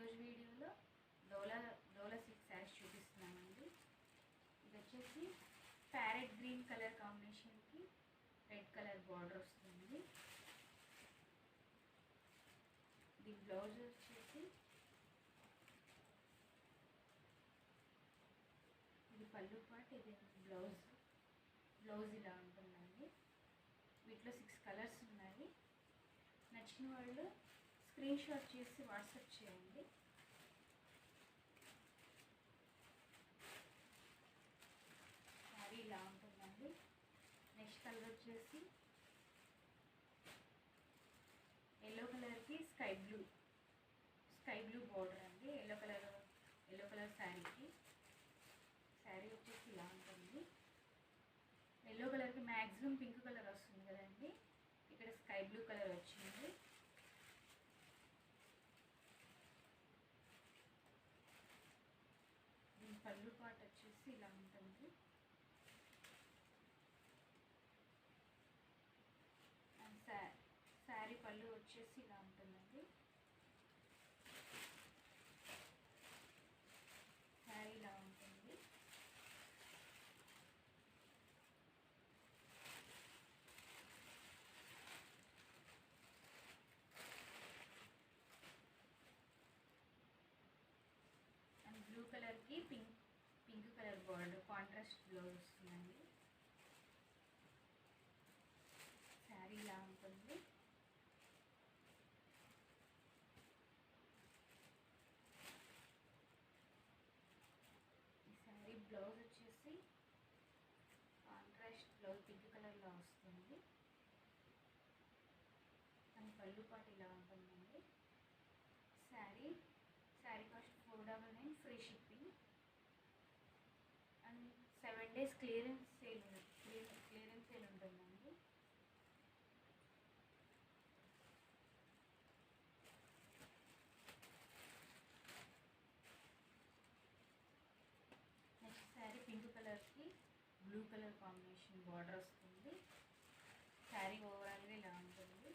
ఈరోజు వీడియోలో డోలా సిల్క్ శారీస్ చూపిస్తున్నామండి. ఇది వచ్చేసి ప్యారెట్ గ్రీన్ కలర్ కాంబినేషన్కి రెడ్ కలర్ బార్డర్ వస్తుంది. ఇది బ్లౌజ్ వచ్చేసి ఇది పళ్ళు పార్ట్, ఇది బ్లౌజ్ ఇలా ఉంటుందండి. వీటిలో 6 కలర్స్ ఉన్నాయి. నచ్చిన వాళ్ళు స్క్రీన్ షాట్ చేసి వాట్సాప్ చేయండి. శారీ ఇలా ఉంటుందండి. నెక్స్ట్ కలర్ వచ్చేసి ఎల్లో కలర్కి స్కై బ్లూ బార్డర్ అండి. ఎల్లో కలర్ శారీ వచ్చేసి ఇలా ఉంటుంది. ఎల్లో కలర్కి మ్యాక్సిమం పింక్ కలర్ వస్తుంది కదండి, ఇక్కడ స్కై బ్లూ కలర్ వచ్చింది. దీని పళ్ళు పాట వచ్చేసి ఇలా ఉంటుంది. అండ్ శారీ పళ్ళు వచ్చేసి ఇలా ఉంటుందండి. శారీ ఇలా ఉంటుంది. అండ్ బ్లూ కలర్కి pink colour border contrast blouse వస్తుందండి. శారీ ఇలా ఉంటుంది. ఈ శారీ బ్లౌజ్ వచ్చేసి కాంట్రాస్ట్ బ్లౌజ్ పింక్ కలర్లో వస్తుంది. అండ్ పళ్ళు పాటు ఇలా ఉంటుందండి. Sari cost 499 free shipping. And 7 days clearance sale ఉంటుందండి. నెక్స్ట్ శారీ పింక్ కలర్కి బ్లూ కలర్ కాంబినేషన్ బార్డర్ వస్తుంది. శారీ ఓవరాల్గా ఇలా ఉంటుంది.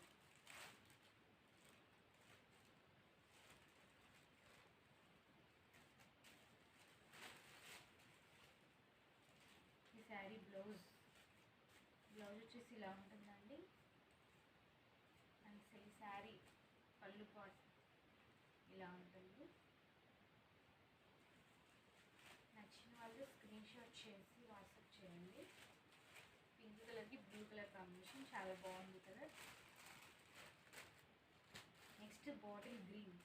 ఈ శారీ బ్లౌజ్ వచ్చేసి ఇలా ఉంటుందండి. అండ్ ఈ శారీ పళ్ళు పాట్ ఇలా ఉంటుంది. నచ్చిన వాళ్ళు స్క్రీన్ షాట్ చేసి వాట్సాప్ చేయండి. పింక్ కలర్కి బ్లూ కలర్ కాంబినేషన్ చాలా బాగుంది కలర్. నెక్స్ట్ బాటిల్ గ్రీన్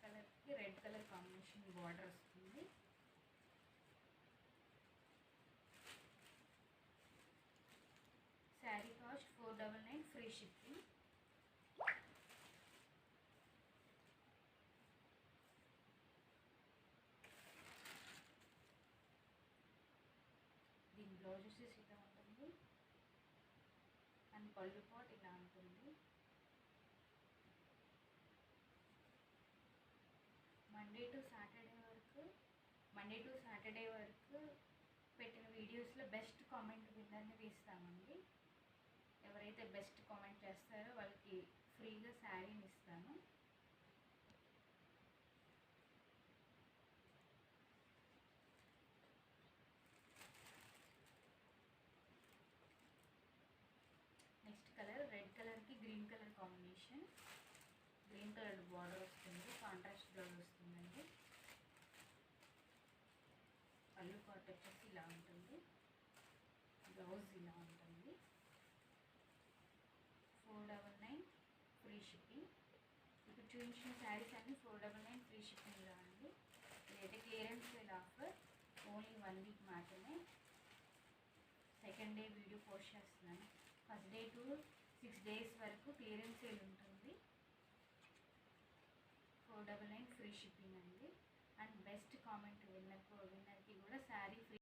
కలర్కి రెడ్ కలర్ కాంబినేషన్ బార్డర్ వస్తుంది. Sari cost 499 free shipping. దీని బ్లౌజ్ వచ్చేసి ఇలా ఉంటుంది. అండ్ పళ్ళు పాట్ ఇలా ఉంటుంది. మండే టు సాటర్డే వరకు పెట్టిన వీడియోస్లో బెస్ట్ కామెంట్ విన్నర్ని వేస్తామండి. ఎవరైతే బెస్ట్ కామెంట్ చేస్తారో వాళ్ళకి ఫ్రీగా శారీని ఇస్తాను. నెక్స్ట్ కలర్ రెడ్ కలర్కి green colour combination. Green colour border వస్తుంది. కాంట్రాస్ట్ బ్లౌజ్ వస్తుందండి. పళ్ళు పాట్ వచ్చేసి ఇలా ఉంటుంది. బ్లౌజ్ ఇలా ఉంటుంది. 499 ఫ్రీ షిప్పింగ్. ఇప్పుడు చూపించిన శారీస్ అన్నీ 499 ఫ్రీ షిప్పింగ్లో అండి. ఇదైతే clearance sale offer, only 1 week మాత్రమే. సెకండ్ డే వీడియో పోస్ట్ చేస్తున్నాను. ఫస్ట్ డే టు 6 days వరకు క్లియరెన్స్ సేల్ ఉంటుంది. 499 ఫ్రీ షిప్పింగ్ అండి. అండ్ బెస్ట్ కామెంట్ విన్నర్కి కూడా శారీ ఫ్రీ.